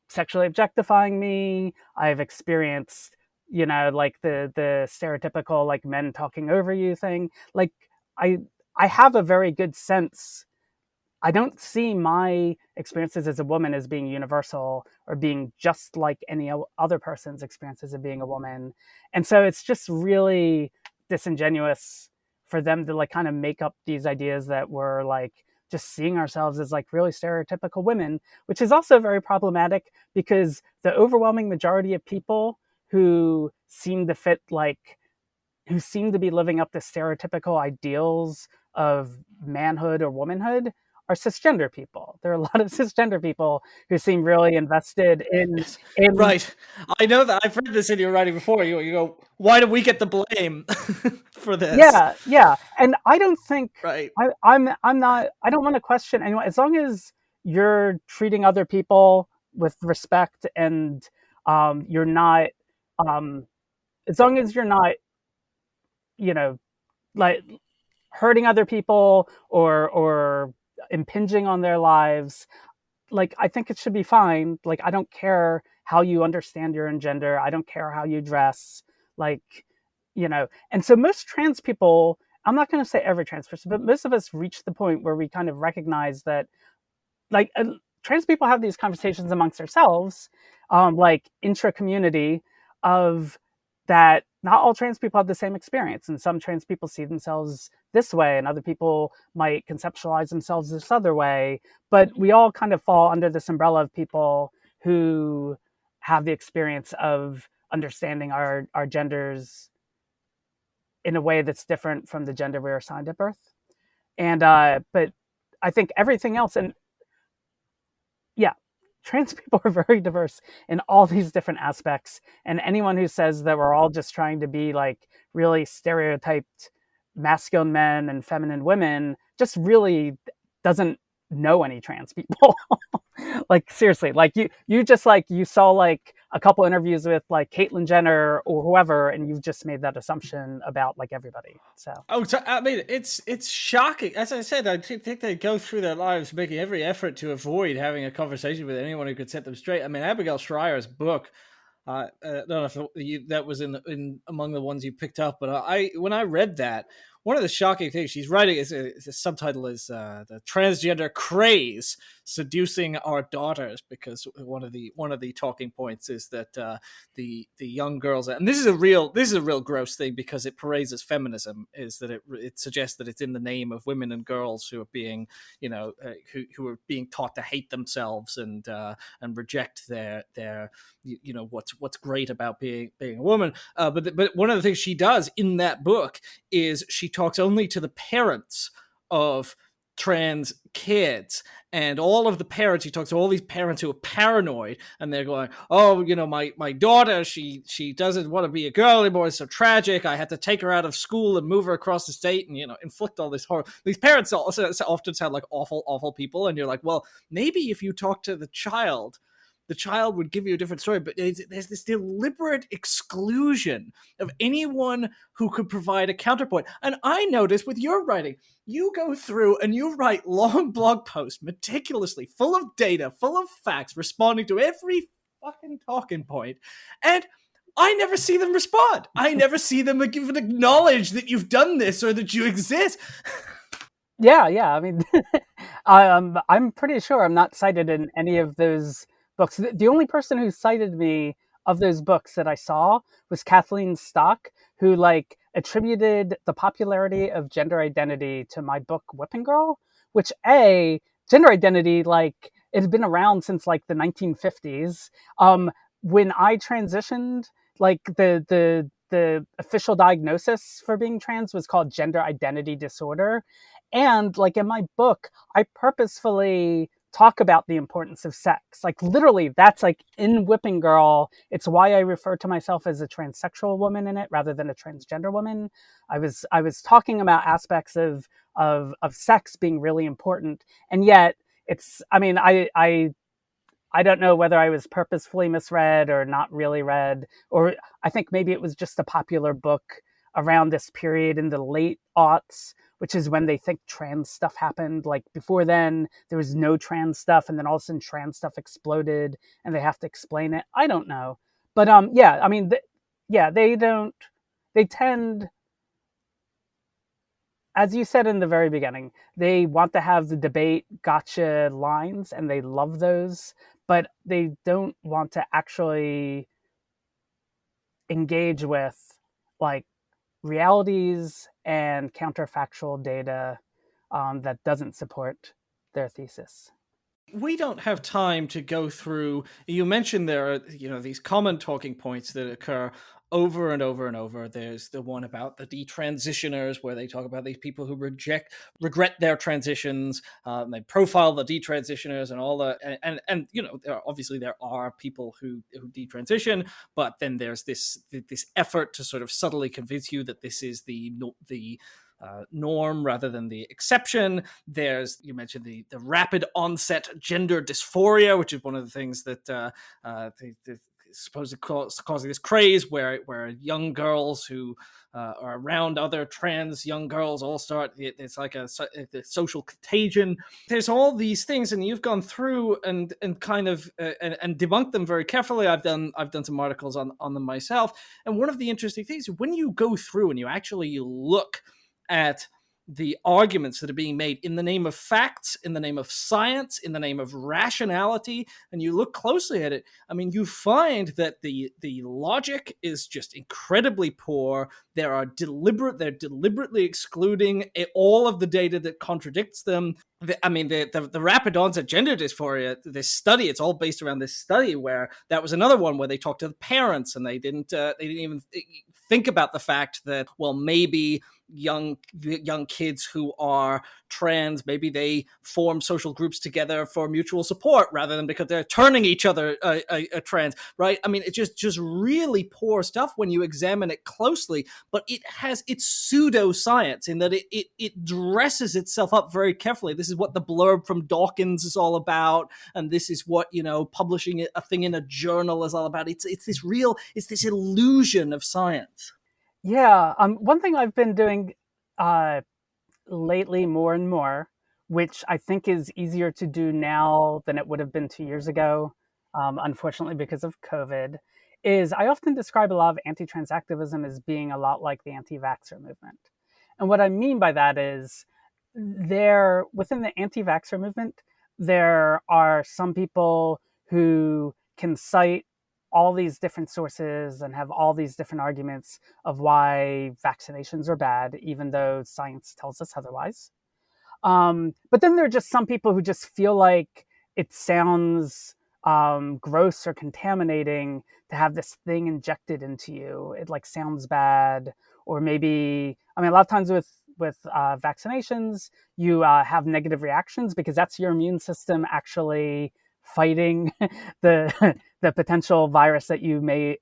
sexually objectifying me, I've experienced, like the stereotypical, like, men talking over you thing. Like, I have a very good sense. I don't see my experiences as a woman as being universal or being just like any other person's experiences of being a woman. And so it's just really disingenuous for them to like kind of make up these ideas that we're like just seeing ourselves as like really stereotypical women, which is also very problematic because the overwhelming majority of people who seem to be living up to stereotypical ideals of manhood or womanhood are cisgender people. There are a lot of cisgender people who seem really invested in Right. I know that I've read this in your writing before. You go, why do we get the blame for this? Yeah. And I don't think Right. I'm not, I don't want to question anyone. As long as you're treating other people with respect and you're not, as long as you're not, like hurting other people or impinging on their lives, like I think it should be fine. Like I don't care how you understand your own gender. I don't care how you dress. Like, and so most trans people, I'm not going to say every trans person, but most of us reach the point where we kind of recognize that, like, trans people have these conversations amongst ourselves, like intra-community, of that not all trans people have the same experience, and some trans people see themselves this way and other people might conceptualize themselves this other way, but we all kind of fall under this umbrella of people who have the experience of understanding our genders in a way that's different from the gender we were assigned at birth. And but I think everything else, and yeah, trans people are very diverse in all these different aspects. And anyone who says that we're all just trying to be like really stereotyped masculine men and feminine women just really doesn't know any trans people. Like seriously, like you just like you saw like a couple interviews with like Caitlyn Jenner or whoever, and you've just made that assumption about like everybody. So I mean, it's shocking. As I said, I think they go through their lives making every effort to avoid having a conversation with anyone who could set them straight. I mean, Abigail Schreier's book, I don't know if that was in among the ones you picked up, but when I read that, one of the shocking things she's writing is the subtitle is the transgender craze seducing our daughters, because one of the talking points is that the young girls, and this is a real gross thing because it praises feminism, is that it suggests that it's in the name of women and girls who are being who are being taught to hate themselves and reject their what's great about being a woman. But one of the things she does in that book is she talks only to the parents of trans kids, and all of the parents, he talks to all these parents who are paranoid, and they're going, oh, my daughter, she doesn't want to be a girl anymore, it's so tragic, I had to take her out of school and move her across the state and inflict all this horror. These parents also often sound like awful people, and you're like, well, maybe if you talk to the child would give you a different story. But there's this deliberate exclusion of anyone who could provide a counterpoint. And I notice with your writing, you go through and you write long blog posts meticulously, full of data, full of facts, responding to every fucking talking point. And I never see them respond. I never see them even acknowledge that you've done this or that you exist. Yeah. I mean, I'm pretty sure I'm not cited in any of those books. The only person who cited me of those books that I saw was Kathleen Stock, who attributed the popularity of gender identity to my book Whipping Girl, which gender identity, it had been around since the 1950s. When I transitioned, the official diagnosis for being trans was called gender identity disorder. And in my book, I purposefully talk about the importance of sex. Literally, that's in Whipping Girl. It's why I refer to myself as a transsexual woman in it rather than a transgender woman. I was talking about aspects of sex being really important. And yet I don't know whether I was purposefully misread or not really read, or I think maybe it was just a popular book around this period in the late aughts, which is when they think trans stuff happened. Before then, there was no trans stuff, and then all of a sudden trans stuff exploded, and they have to explain it. I don't know. But they tend, as you said in the very beginning, they want to have the debate gotcha lines, and they love those, but they don't want to actually engage with realities and counterfactual data that doesn't support their thesis. We don't have time to go through. You mentioned there are, these common talking points that occur over and over and over. There's the one about the detransitioners, where they talk about these people who regret their transitions. And they profile the detransitioners and all the, and there are people who detransition, but then there's this effort to sort of subtly convince you that this is the norm rather than the exception. You mentioned the rapid onset gender dysphoria, which is one of the things that they supposedly causing this craze where young girls who are around other trans young girls all start, it's like a social contagion. There's all these things, and you've gone through and kind of and debunked them very carefully. I've done some articles on them myself, and one of the interesting things, when you go through and you actually look at the arguments that are being made in the name of facts, in the name of science, in the name of rationality, and you look closely at it, I mean, you find that the logic is just incredibly poor. They're deliberately excluding all of the data that contradicts them. The rapid onset gender dysphoria, this study, it's all based around this study where that was another one where they talked to the parents, and they didn't even think about the fact that, well, maybe young kids who are trans, maybe they form social groups together for mutual support rather than because they're turning each other trans, right? I mean, it's just really poor stuff when you examine it closely, but it's pseudoscience in that it dresses itself up very carefully. This is what the blurb from Dawkins is all about, and this is what, publishing a thing in a journal is all about. It's this illusion of science. Yeah. One thing I've been doing lately more and more, which I think is easier to do now than it would have been 2 years ago, unfortunately because of COVID, is I often describe a lot of anti-trans activism as being a lot like the anti-vaxxer movement. And what I mean by that is within the anti-vaxxer movement, there are some people who can cite all these different sources and have all these different arguments of why vaccinations are bad, even though science tells us otherwise. But then there are just some people who just feel like it sounds gross or contaminating to have this thing injected into you. It sounds bad, or maybe, I mean, a lot of times with vaccinations, you have negative reactions because that's your immune system actually fighting the the potential virus that you may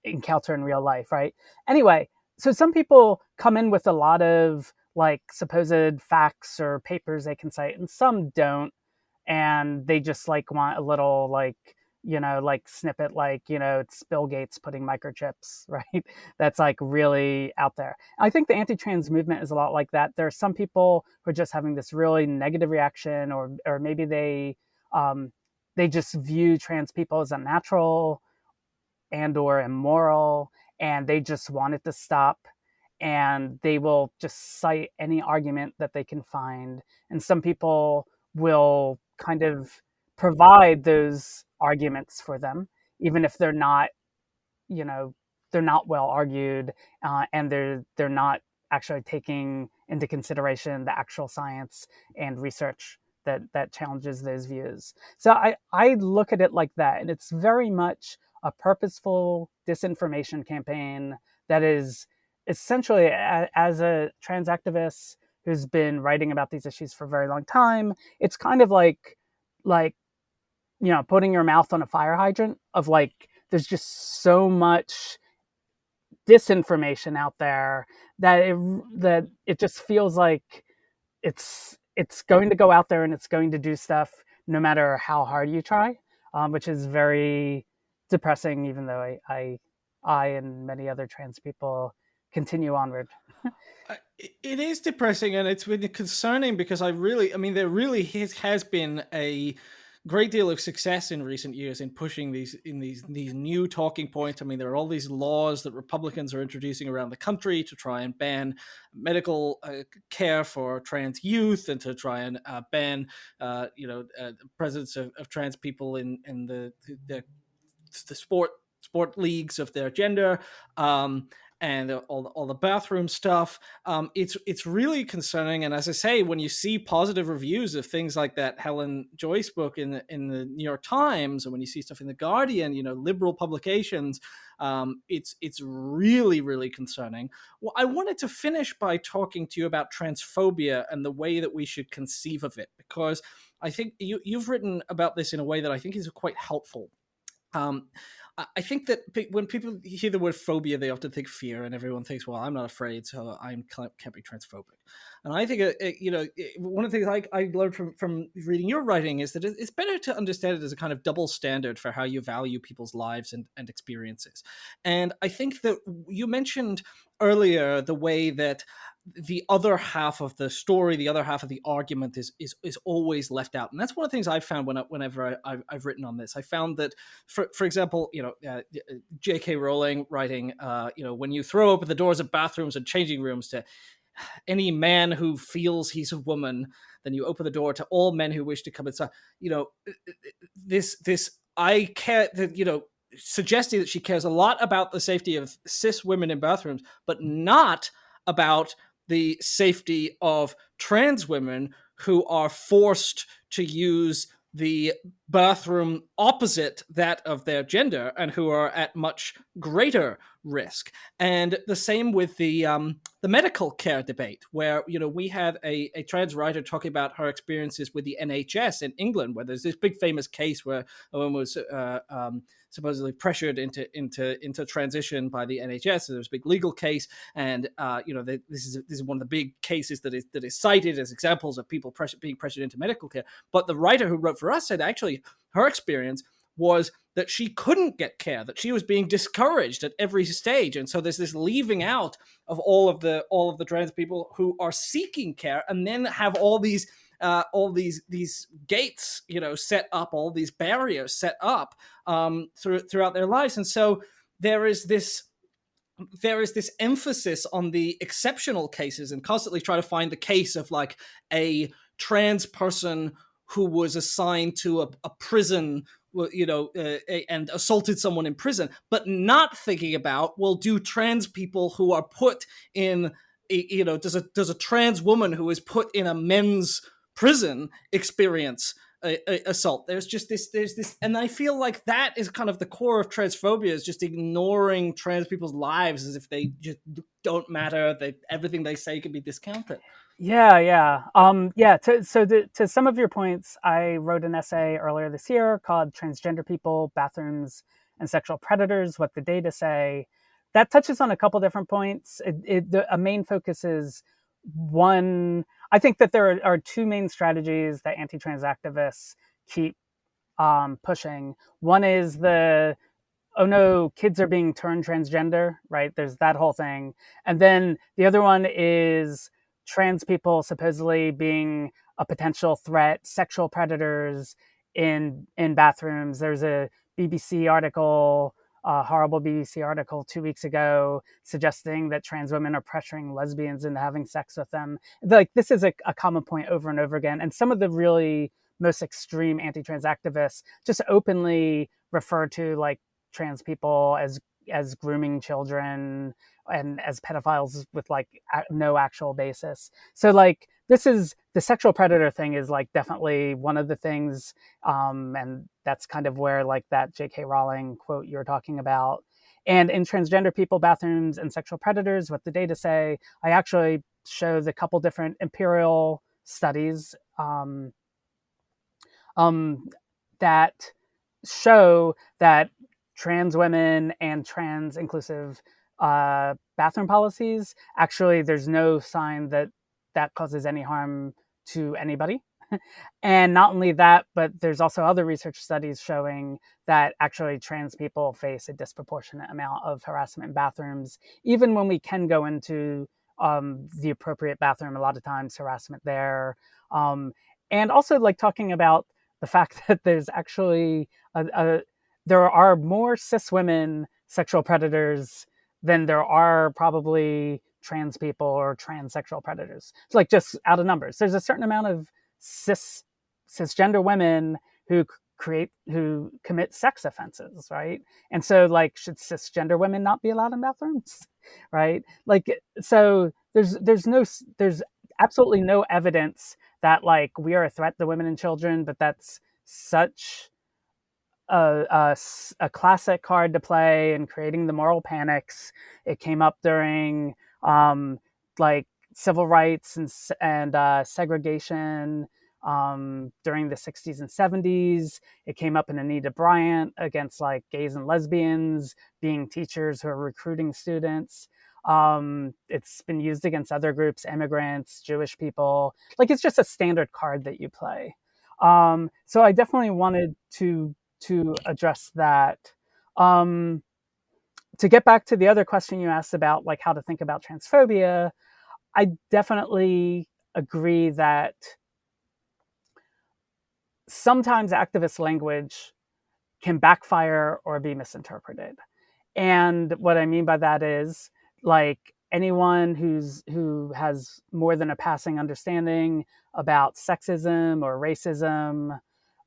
encounter in real life, right? Anyway, so some people come in with a lot of like supposed facts or papers they can cite, and some don't, and they just like want a little like, like snippet, like, it's Bill Gates putting microchips, right? That's like really out there. I think the anti-trans movement is a lot like that. There are some people who are just having this really negative reaction, or maybe they just view trans people as unnatural and or immoral, and they just want it to stop, and they will just cite any argument that they can find. And some people will kind of provide those arguments for them, even if they're not, you know, they're not well argued, and they're not actually taking into consideration the actual science and research that challenges those views. So I look at it like that, and it's very much a purposeful disinformation campaign that is essentially, as a trans activist who's been writing about these issues for a very long time, it's kind of like putting your mouth on a fire hydrant of like, there's just so much disinformation out there that it just feels like it's going to go out there and it's going to do stuff no matter how hard you try, which is very depressing, even though I and many other trans people continue onward. It is depressing, and it's really concerning because there really has been a great deal of success in recent years in pushing these new talking points. I mean, there are all these laws that Republicans are introducing around the country to try and ban medical care for trans youth, and to try and ban the presence of trans people in the sport leagues of their gender. And all the bathroom stuff. It's really concerning. And as I say, when you see positive reviews of things like that Helen Joyce book in the New York Times, and when you see stuff in the Guardian, liberal publications, it's really, really concerning. Well, I wanted to finish by talking to you about transphobia and the way that we should conceive of it, because I think you've written about this in a way that I think is quite helpful. I think that when people hear the word phobia, they often think fear, and everyone thinks, well, I'm not afraid, so I can't be transphobic. And I think, one of the things I learned from reading your writing is that it's better to understand it as a kind of double standard for how you value people's lives and experiences. And I think that you mentioned earlier the way that the other half of the story, the other half of the argument is always left out. And that's one of the things I've found whenever I've written on this. I found that, for example, J.K. Rowling writing, when you throw open the doors of bathrooms and changing rooms to any man who feels he's a woman, then you open the door to all men who wish to come inside. This I care that, suggesting that she cares a lot about the safety of cis women in bathrooms, but not about the safety of trans women who are forced to use the bathroom opposite that of their gender and who are at much greater risk. And the same with the medical care debate, where we had a trans writer talking about her experiences with the NHS in England, where there's this big famous case where a woman was supposedly pressured into transition by the NHS. So there was a big legal case, and this is one of the big cases that is cited as examples of people being pressured into medical care. But the writer who wrote for us said actually her experience was that she couldn't get care, that she was being discouraged at every stage. And so there's this leaving out of all of the trans people who are seeking care, and then have all these gates, set up, all these barriers set up throughout their lives. And so there is this emphasis on the exceptional cases, and constantly try to find the case of like a trans person who was assigned to a prison, and assaulted someone in prison, but not thinking about, well, do trans people who are put in, does a trans woman who is put in a men's prison experience assault. There's this, and I feel like that is kind of the core of transphobia, is just ignoring trans people's lives as if they just don't matter. Everything they say can be discounted. Yeah. To some of your points, I wrote an essay earlier this year called "Transgender People, Bathrooms, and Sexual Predators: What the Data Say." That touches on a couple different points. A main focus is one. I think that there are two main strategies that anti-trans activists keep pushing. One is oh no, kids are being turned transgender, right? There's that whole thing. And then the other one is trans people supposedly being a potential threat, sexual predators in bathrooms. There's a BBC article, a horrible BBC article 2 weeks ago suggesting that trans women are pressuring lesbians into having sex with them. Like, this is a common point over and over again. And some of the really most extreme anti-trans activists just openly refer to like trans people as grooming children and as pedophiles with like no actual basis. So like, this is the sexual predator thing is like definitely one of the things, and that's kind of where like that J.K. Rowling quote you're talking about. And in Transgender People, Bathrooms, and Sexual Predators, What the Data Say, I actually show the couple different empirical studies that show that trans women and trans inclusive bathroom policies, actually there's no sign that that causes any harm to anybody. And not only that, but there's also other research studies showing that actually trans people face a disproportionate amount of harassment in bathrooms, even when we can go into the appropriate bathroom. A lot of times harassment there. And also like talking about the fact that there's actually there are more cis women sexual predators than there are probably trans people or transsexual predators. It's like just out of numbers. There's a certain amount of cisgender women who commit sex offenses, right? And so like, should cisgender women not be allowed in bathrooms, right? Like, so there's absolutely no evidence that like we are a threat to women and children, but that's such a classic card to play in creating the moral panics. It came up during like civil rights and segregation during the 60s and 70s. It came up in Anita Bryant against like gays and lesbians being teachers who are recruiting students. It's been used against other groups, immigrants, Jewish people. Like, it's just a standard card that you play. So I definitely wanted to address that. To get back to the other question you asked about like how to think about transphobia, I definitely agree that sometimes activist language can backfire or be misinterpreted. And what I mean by that is like anyone who has more than a passing understanding about sexism or racism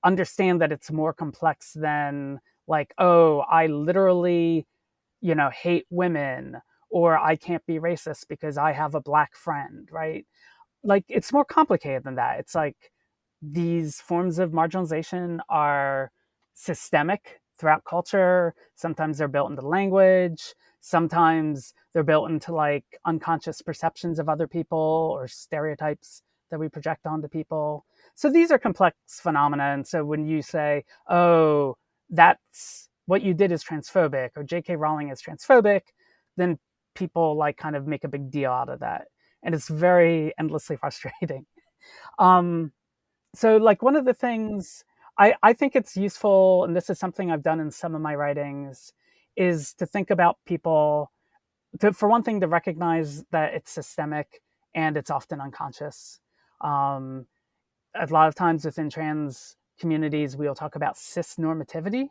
understand that it's more complex than like, oh, I literally, hate women, or I can't be racist because I have a black friend, right? Like, it's more complicated than that. It's like these forms of marginalization are systemic throughout culture. Sometimes they're built into language. Sometimes they're built into like unconscious perceptions of other people or stereotypes that we project onto people. So these are complex phenomena. And so when you say, oh, that's what you did is transphobic, or J.K. Rowling is transphobic, then people like kind of make a big deal out of that. And it's very endlessly frustrating. So like one of the things I think it's useful, and this is something I've done in some of my writings, is to think about people, for one thing, to recognize that it's systemic and it's often unconscious. A lot of times within trans communities, we'll talk about cis normativity,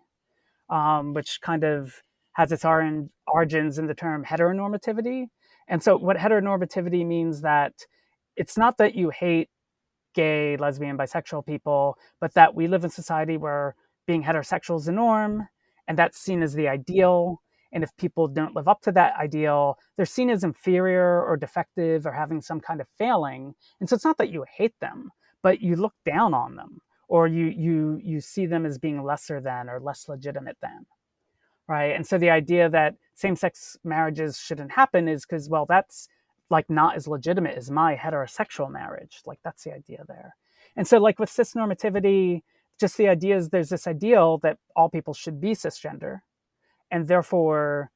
which kind of has its origins in the term heteronormativity. And so what heteronormativity means that it's not that you hate gay, lesbian, bisexual people, but that we live in a society where being heterosexual is the norm, and that's seen as the ideal. And if people don't live up to that ideal, they're seen as inferior or defective or having some kind of failing. And so it's not that you hate them, but you look down on them, or you see them as being lesser than or less legitimate than, right? And so the idea that same-sex marriages shouldn't happen is because, well, that's like not as legitimate as my heterosexual marriage. Like that's the idea there. And so like with cisnormativity, just the idea is there's this ideal that all people should be cisgender, and therefore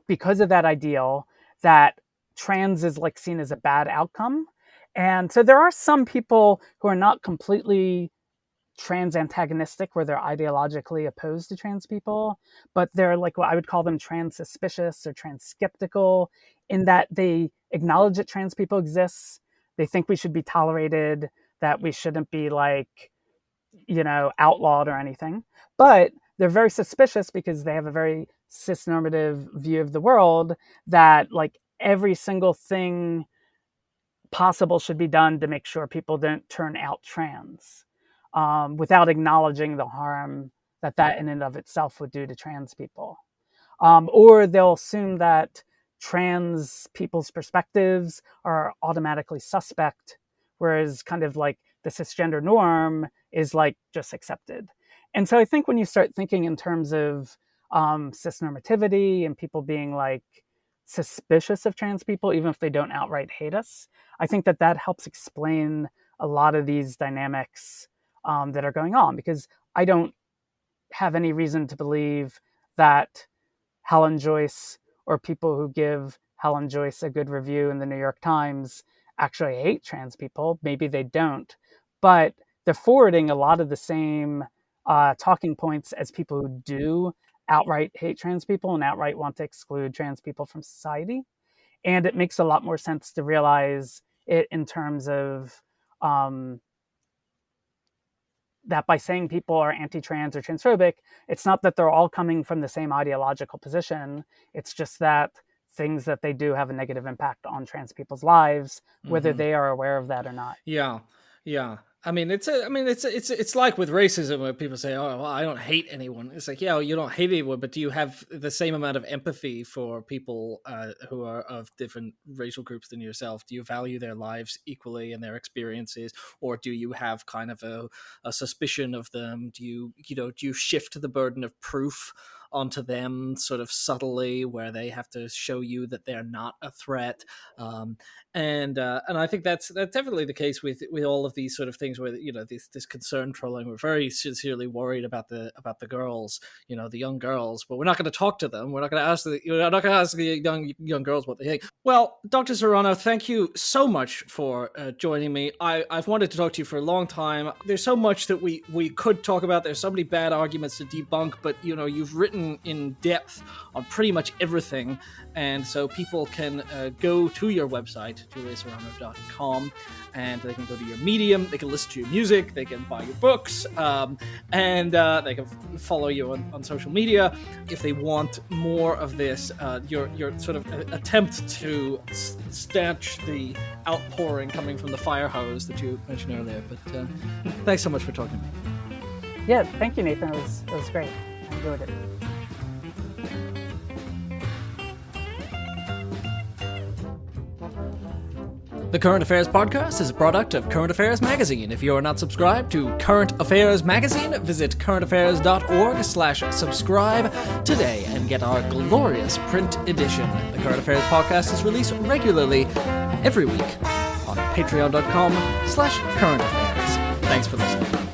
because of that ideal, that trans is like seen as a bad outcome. And so there are some people who are not completely trans antagonistic, where they're ideologically opposed to trans people, but they're like what I would call them trans suspicious or trans skeptical, in that they acknowledge that trans people exist. They think we should be tolerated, that we shouldn't be like, outlawed or anything. But they're very suspicious because they have a very cisnormative view of the world, that like every single thing possible should be done to make sure people don't turn out trans, without acknowledging the harm that in and of itself would do to trans people. Or they'll assume that trans people's perspectives are automatically suspect, whereas kind of like the cisgender norm is like just accepted. And so I think when you start thinking in terms of cisnormativity and people being like suspicious of trans people, even if they don't outright hate us, I think that helps explain a lot of these dynamics that are going on, because I don't have any reason to believe that Helen Joyce or people who give Helen Joyce a good review in the New York Times actually hate trans people. Maybe they don't, but they're forwarding a lot of the same talking points as people who do outright hate trans people and outright want to exclude trans people from society. And it makes a lot more sense to realize it in terms of that by saying people are anti-trans or transphobic, it's not that they're all coming from the same ideological position. It's just that things that they do have a negative impact on trans people's lives, whether they are aware of that or not. Yeah. I mean, it's like with racism, where people say, "Oh, well, I don't hate anyone." It's like, yeah, well, you don't hate anyone, but do you have the same amount of empathy for people who are of different racial groups than yourself? Do you value their lives equally and their experiences, or do you have kind of a suspicion of them? Do you shift the burden of proof onto them sort of subtly, where they have to show you that they're not a threat? And I think that's definitely the case with all of these sort of things, where this concern trolling. We're very sincerely worried about the girls, the young girls, but we're not going to talk to them. We're not going to ask the young girls what they think. Well, Dr. Serrano, thank you so much for joining me. I've wanted to talk to you for a long time. There's so much that we could talk about. There's so many bad arguments to debunk, but you've written in depth on pretty much everything, and so people can go to your website, juliaserrano.com, and they can go to your Medium, they can listen to your music, they can buy your books, and they can follow you on social media. If they want more of this, your sort of attempt to stanch the outpouring coming from the fire hose that you mentioned earlier. But thanks so much for talking to me. Yeah, thank you, Nathan. It was great. I enjoyed it. The Current Affairs Podcast is a product of Current Affairs Magazine. If you are not subscribed to Current Affairs Magazine, visit currentaffairs.org/subscribe today and get our glorious print edition. The Current Affairs Podcast is released regularly every week on patreon.com/currentaffairs. Thanks for listening.